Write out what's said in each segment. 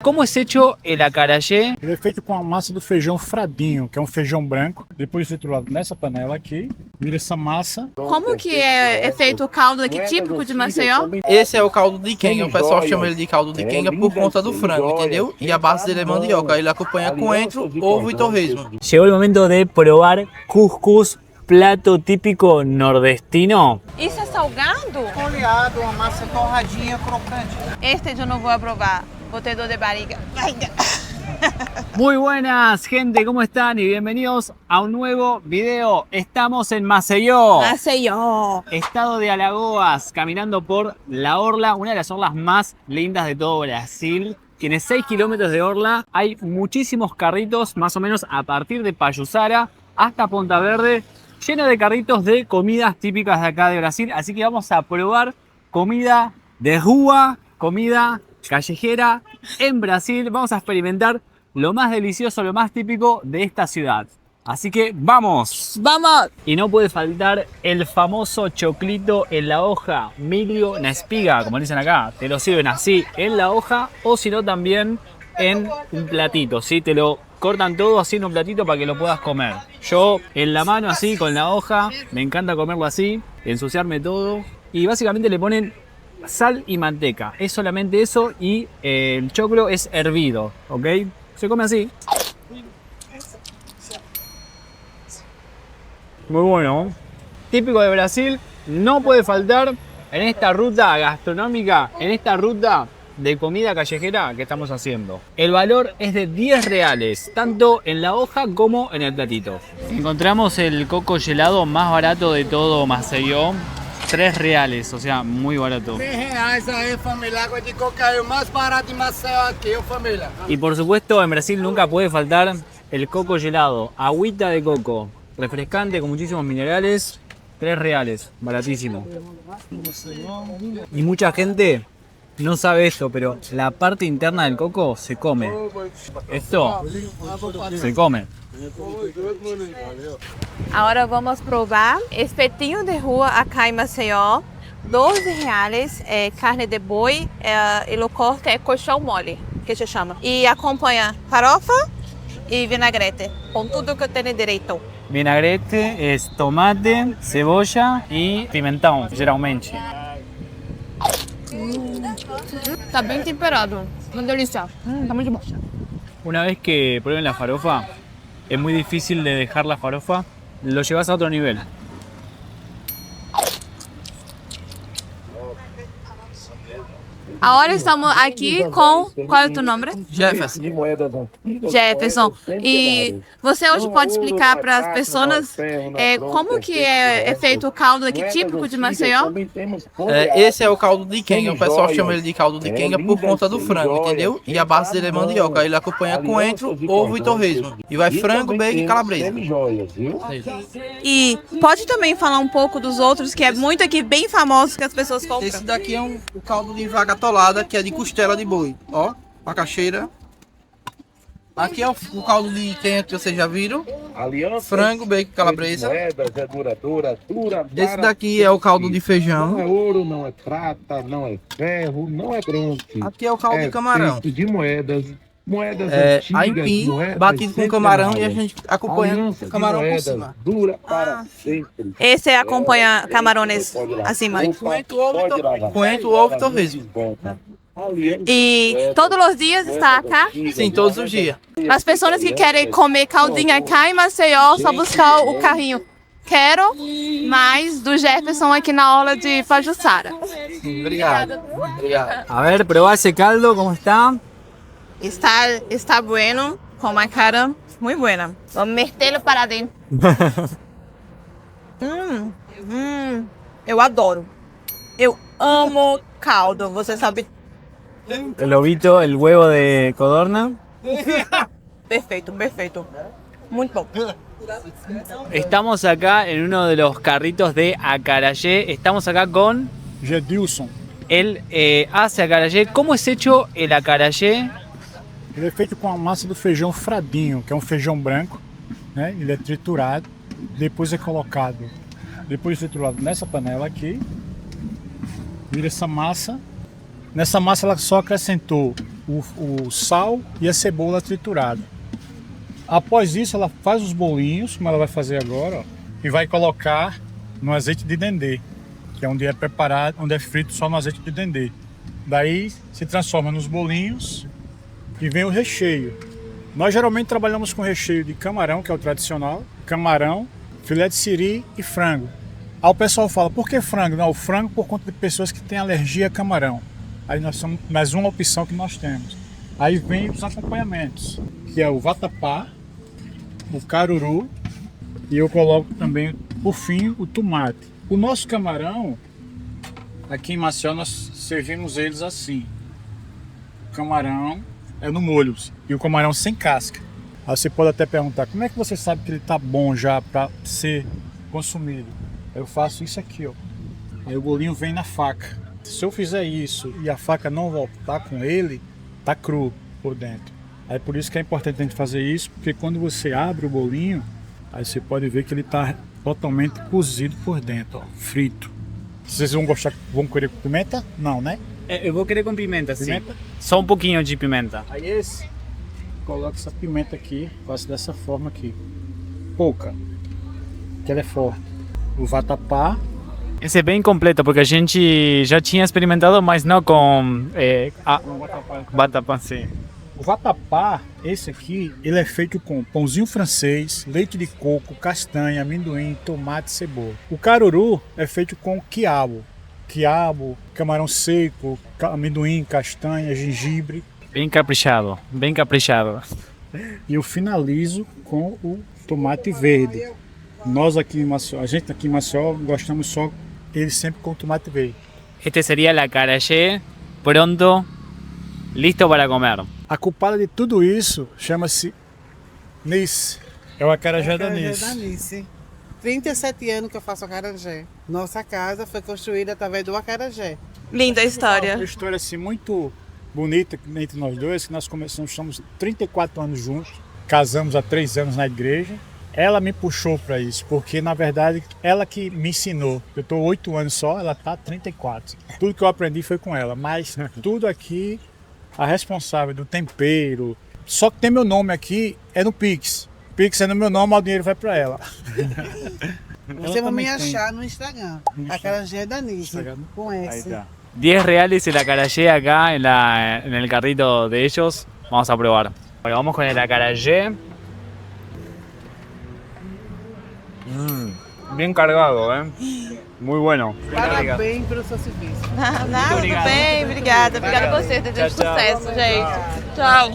¿Cómo es hecho el acarajé? Ele é feito com a massa do feijão fradinho, que é um feijão branco. Depois triturado nessa panela aqui, vira essa massa. Como que é feito o caldo aqui típico de Maceió? Esse é o caldo de quenga, o pessoal chama ele de caldo de quenga por conta do frango, entendeu? E a base dele é mandioca, ele acompanha coentro, ovo e torresmo. Llegó el momento de probar cuscús, plato típico nordestino. Isso é salgado? Folheado, uma massa torradinha, crocante. Este eu não vou aprovar. Vou ter dor de barriga. Muy buenas, gente, ¿cómo están? Y bienvenidos a un nuevo video. Estamos en Maceió, Maceió. estado de Alagoas, caminando por la orla, una de las orlas más lindas de todo Brasil. Tiene 6 kilómetros de orla, hay muchísimos carritos, más o menos a partir de Pajuçara hasta Ponta Verde, lleno de carritos de comidas típicas de acá de Brasil. Así que vamos a probar comida de rua, comida callejera en Brasil. Vamos a experimentar lo más delicioso, lo más típico de esta ciudad. Así que ¡vamos! Vamos! Y no puede faltar el famoso choclito en la hoja, milho na espiga, como dicen acá. Te lo sirven así en la hoja o si no también en un platito, ¿sí? Te lo cortan todo así en un platito para que lo puedas comer. Yo en la mano así, con la hoja, me encanta comerlo así, ensuciarme todo. Y básicamente le ponen sal y manteca, es solamente eso, y el choclo es hervido, ¿ok? Se come así. Muy bueno. Típico de Brasil, no puede faltar en esta ruta gastronómica, en esta ruta de comida callejera que estamos haciendo. El valor es de 10 reales, tanto en la hoja como en el platito. Encontramos el coco helado más barato de todo Maceió. 3 reales, o sea, muy barato. R$10 aí, família. Água de coco é o mais barato de Maceió aqui, família. Y por supuesto, en Brasil nunca puede faltar el coco helado, agüita de coco, refrescante con muchísimos minerales, 3 reales, baratísimo. Y mucha gente no sabe esto, pero la parte interna del coco se come. Esto se come. Agora vamos provar espetinho de rua acá em Maceió. R$12, carne de boi, e o corte é colchão mole, que se chama. E acompanha farofa e vinagrete, com tudo que eu tenho direito. Vinagrete es tomate, cebolla y pimentón, geralmente. Tá bem temperado, uma delícia. Tá muito bom. Una vez que prueben la farofa, es muy difícil de dejar la farofa, lo llevas a otro nivel. Agora estamos aqui com... Qual é o teu nome? Jefferson. Jefferson. E você hoje pode explicar para as pessoas como que é feito o caldo aqui típico de Maceió? Esse é o caldo de quenga, o pessoal chama ele de caldo de quenga por conta do frango, entendeu? E a base dele é mandioca, ele acompanha coentro, ovo e torresmo. E vai frango, bacon e calabresa. E pode também falar um pouco dos outros, que é muito aqui bem famosos que as pessoas compram. Esse daqui é o caldo de vaca atolada, que é de costela de boi. Ó, macaxeira. Aqui é o caldo de quenga que vocês já viram. Frango, bacon, calabresa. Esse daqui é o caldo de feijão. Não é ouro, não é prata, não é ferro, não é bronze. Aqui é o caldo de camarão. Feito de moedas antigas, aipim, moedas batido com camarão e a gente acompanha o camarão por cima. Dura para sempre. Esse acompanha camarões acima. Coentro, ovo e torresmo. E todos os dias está acá? Sim, todos os dias. As pessoas que querem comer caldinho acá em Maceió, só buscar o carrinho Quero Mais do Jefferson aqui na aula de Pajuçara. Obrigado. Obrigado. A ver, probá ese caldo, ¿cómo está? Está bueno, com uma cara muito buena. Vamos metê-lo para dentro. Eu adoro. Eu amo caldo, você sabe. El lobito, el huevo de codorna. Perfeito, perfeito. Muito bom. Estamos acá en uno de los carritos de acarajé. Estamos acá con... Gedilson. Él hace acarajé. ¿Cómo es hecho el acarajé? Ele é feito com a massa do feijão fradinho, que é um feijão branco, né? Ele é triturado, depois é colocado, depois triturado nessa panela aqui, vira essa massa Nessa massa ela só acrescentou o sal e a cebola triturada. Após isso ela faz os bolinhos, como ela vai fazer agora, ó, e vai colocar no azeite de dendê, que é onde é preparado, onde é frito só no azeite de dendê. Daí se transforma nos bolinhos e vem o recheio. Nós geralmente trabalhamos com recheio de camarão, que é o tradicional, camarão, filé de siri e frango. Aí o pessoal fala, por que frango? Não, o frango por conta de pessoas que têm alergia a camarão. Aí nós somos mais uma opção que nós temos. Aí vem os acompanhamentos, que é o vatapá, o caruru e eu coloco também, por fim, o tomate. O nosso camarão, aqui em Maceió, nós servimos eles assim. O camarão é no molho e o camarão sem casca. Aí você pode até perguntar, como é que você sabe que ele está bom já para ser consumido? Eu faço isso aqui, ó. Aí o bolinho vem na faca. Se eu fizer isso e a faca não voltar com ele, tá cru por dentro. Aí por isso que é importante a gente fazer isso, porque quando você abre o bolinho, aí você pode ver que ele tá totalmente cozido por dentro, ó, frito. Vocês vão querer com pimenta? Não, né? Eu vou querer com pimenta, sim. Pimenta? Só um pouquinho de pimenta. Aí esse, coloca essa pimenta aqui, faço dessa forma aqui. Pouca, que ela é forte. O vatapá. Esse é bem completo, porque a gente já tinha experimentado, mas não com vatapá, sim. O vatapá, esse aqui, ele é feito com pãozinho francês, leite de coco, castanha, amendoim, tomate e cebola. O caruru é feito com quiabo. Quiabo, camarão seco, amendoim, castanha, gengibre. Bem caprichado, bem caprichado. E eu finalizo com o tomate verde. Nós aqui em Maceió, a gente aqui em Maceió gostamos só ele sempre com tomate verde. Este sería el acarajé pronto, listo para comer. A culpada de tudo isso chama-se Nice. É o acarajé da Nice. Da Nice. 37 anos que eu faço acarajé. Nossa casa foi construída através do acarajé. Linda a Uma história. história assim muito bonita entre nós dois, que nós começamos, estamos 34 anos juntos, casamos há 3 anos na igreja. Ela me puxou para isso, porque na verdade ela que me ensinou. Eu estou 8 anos só, ela está 34. Tudo que eu aprendi foi com ela, mas tudo aqui, a responsável do tempero, só que tem meu nome aqui, é no Pix. Pix é no meu nome, o dinheiro vai para ela. Você vai me achar no Instagram. Acarajé da Nice, com S. 10 reales el acarajé acá en el carrito de ellos. Vamos a probar. Bueno, vamos con el acarajé. Bien cargado, Muy bueno. Parabéns pelo seu serviço. Nada, tudo bem, obrigada. Obrigada a você, desejo sucesso, gente. Tchau.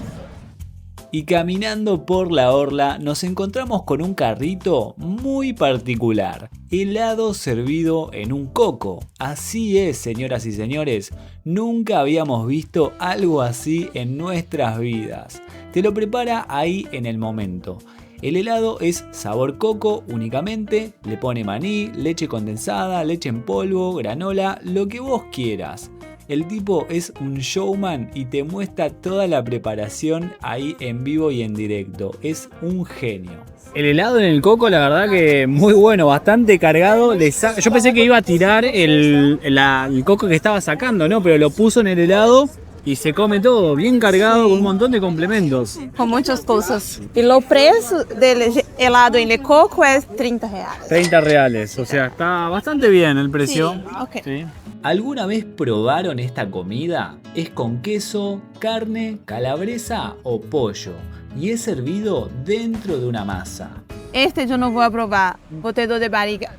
Y caminando por la orla nos encontramos con un carrito muy particular, helado servido en un coco. Así es, señoras y señores, nunca habíamos visto algo así en nuestras vidas. Te lo prepara ahí en el momento. El helado es sabor coco únicamente, le pone maní, leche condensada, leche en polvo, granola, lo que vos quieras. El tipo es un showman y te muestra toda la preparación ahí en vivo y en directo. Es un genio. El helado en el coco, la verdad que muy bueno, bastante cargado. Yo pensé que iba a tirar el coco que estaba sacando, ¿no? Pero lo puso en el helado y se come todo, bien cargado, con un montón de complementos. Com muitas coisas. E o preço del helado em coco é 30 reais. 30 reales, o sea, está bastante bien el precio. Sí, ok. Sí. ¿Alguna vez probaron esta comida? Es con queso, carne, calabresa o pollo y es servido dentro de una masa. Este eu não vou aprovar. Vou ter dor de barriga.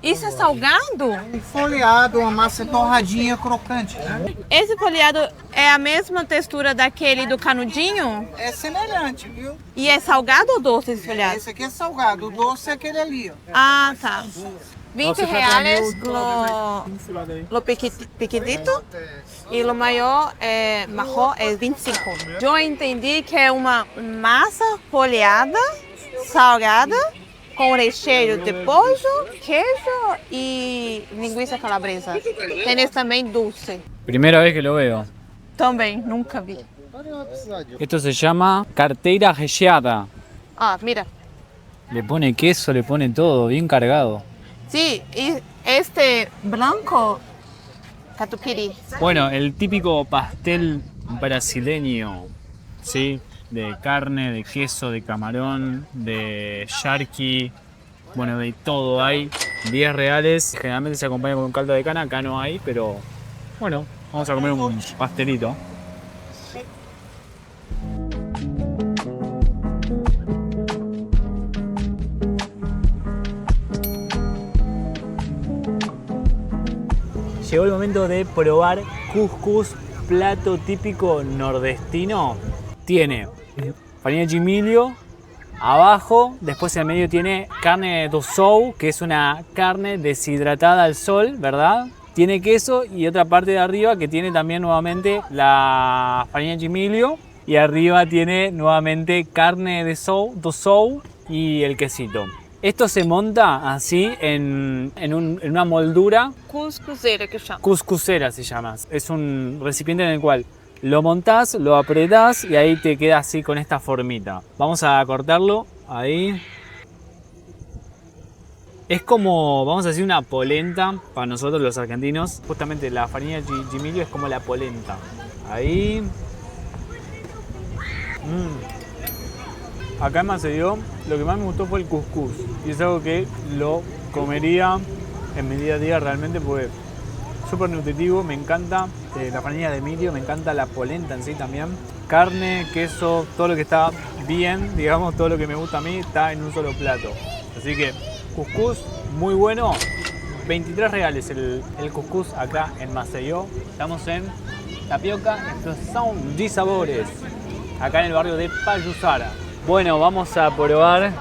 Isso é salgado? Folheado, uma massa torradinha, crocante. Né? Esse folheado é a mesma textura daquele do canudinho? É semelhante, viu? E é salgado ou doce esse folheado? Esse aqui é salgado, o doce é aquele ali, ó. Ah, tá. 20 reais lo pequitito e o maior marrom é 25. Eu entendi que é uma massa folhada, salgada, com recheio de pollo, queijo e linguiça calabresa. Tem esse também doce. Primera vez que lo veo. Também, nunca vi. Esto se llama carteira recheada. Ah, mira. Le pone queso, le pone todo, bien cargado. Sí, y este blanco catupiry. Bueno, el típico pastel brasileño, ¿sí? De carne, de queso, de camarón, de charqui, bueno, de todo hay. 10 reales. Generalmente se acompaña con caldo de cana, acá no hay, pero bueno, vamos a comer un pastelito. Llegó el momento de probar cuscús, plato típico nordestino. Tiene farina de chimilio, abajo, después en el medio tiene carne de sou, que es una carne deshidratada al sol, ¿verdad? Tiene queso y otra parte de arriba que tiene también nuevamente la farina de chimilio. Y arriba tiene nuevamente carne de sou y el quesito. Esto se monta así en una moldura. Cuscuzeira que chama. Cuscusera se llama. Es un recipiente en el cual lo montás, lo apretás y ahí te queda así con esta formita. Vamos a cortarlo ahí. Es como, vamos a decir, una polenta para nosotros los argentinos. Justamente la farina de chimilio es como la polenta. Ahí. Acá en Maceió lo que más me gustó fue el cuscús. Y es algo que lo comería en mi día a día realmente porque es súper nutritivo. Me encanta la farina de milio, me encanta la polenta en sí también. Carne, queso, todo lo que está bien, digamos, todo lo que me gusta a mí está en un solo plato. Así que cuscús muy bueno. 23 reales el cuscús acá en Maceió. Estamos en Tapioca, Explosión de Sabores, acá en el barrio de Pajuçara. Bueno, vamos a probar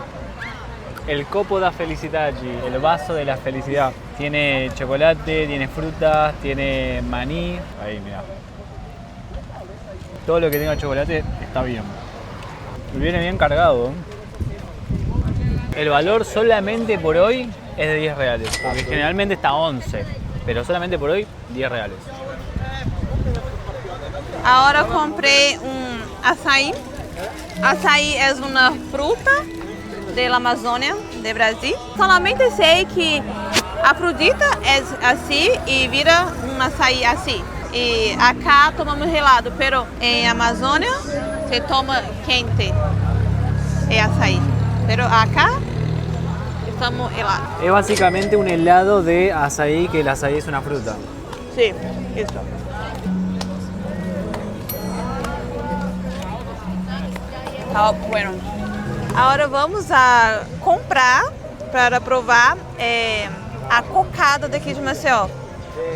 el copo da felicidade, el vaso de la felicidad. Tiene chocolate, tiene frutas, tiene maní. Ahí, mira. Todo lo que tenga chocolate está bien. Viene bien cargado. El valor solamente por hoy es de 10 reales, porque generalmente está 11, pero solamente por hoy 10 reales. Ahora comprei açaí. Açaí é uma fruta da Amazônia, de Brasil. Solamente sei que a frutita é assim e vira um açaí assim. E acá tomamos gelado, pero em Amazônia se toma quente, é açaí. Pero acá estamos helado. Es básicamente un helado de azaí, que el azaí es una fruta. Sí, isso. Tá bueno. Agora vamos a comprar para provar a cocada daqui de Maceió,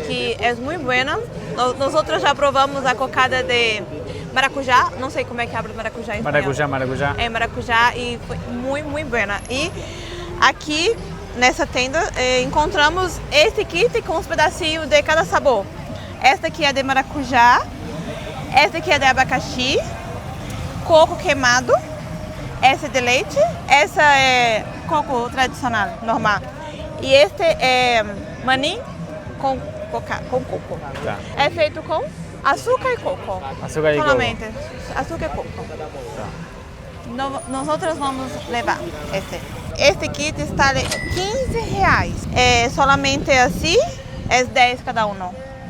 que é muito boa. Nós já provamos a cocada de maracujá, não sei como é que abre maracujá em espanhol. Maracujá. É maracujá e foi muito, muito boa. E aqui nessa tenda encontramos esse kit com os pedacinhos de cada sabor. Esta aqui é de maracujá, esta aqui é de abacaxi, coco queimado, essa é de leite, essa é coco tradicional, normal. E este é manim com coco. Tá. É feito com açúcar e coco. Açúcar e coco. Solamente açúcar e coco. Nós vamos levar este. Este kit está de 15 reais. É solamente assim, é 10 cada um.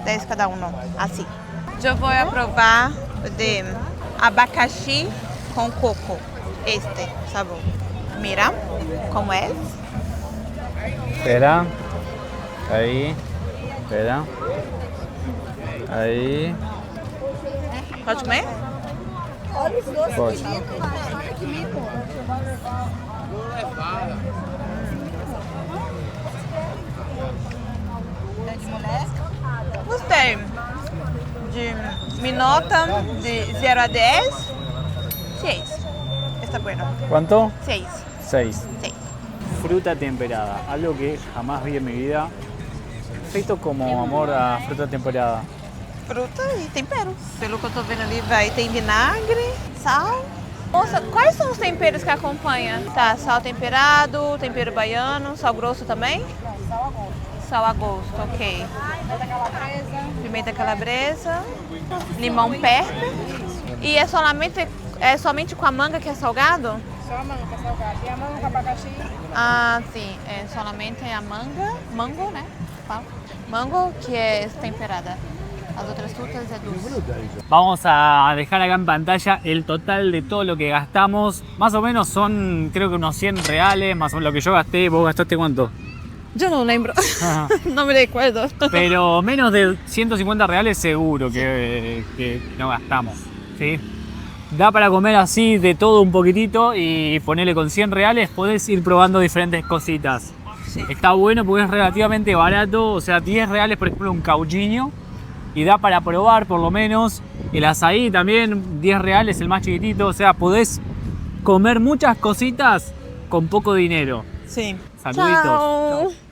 10 cada um, assim. Eu vou provar de abacaxi com coco. Este sabor. Mira como é. Espera. Ahí. Espera. Ahí. Pode comer? Pode. Gostei. Mi nota de 0 a 10, 6. Está bueno. ¿Cuánto? 6. 6. 6. Fruta temperada, algo que jamás vi en mi vida. Feito como amor a fruta temperada. Fruta e tempero. Pelo que eu tô vendo ali, tem vinagre, sal. Moça, quais são os temperos que acompanham? Tá, sal temperado, tempero baiano, sal grosso também? Sal a gosto. Sal a gosto, ok. Pimenta calabresa, limão pepper. E é somente com a manga que é salgado? Só a manga que é salgada. E a manga com abacaxi? Ah, sim. É solamente a manga, mango, né? Fala. mango, que es temperada. Las otras frutas es dulce. Vamos a dejar acá en pantalla el total de todo lo que gastamos. Más o menos son, creo que unos 100 reales, más o menos lo que yo gasté. ¿Vos gastaste cuánto? Yo no lembro, no me recuerdo. Pero menos de 150 reales seguro que no gastamos, ¿sí? Da para comer así de todo un poquitito y ponerle con 100 reales podés ir probando diferentes cositas. Sí. Está bueno porque es relativamente barato, o sea, 10 reales por ejemplo un cauchiño y da para probar por lo menos. El azaí también, 10 reales el más chiquitito, o sea, podés comer muchas cositas con poco dinero. Sí. Saluditos. Chao.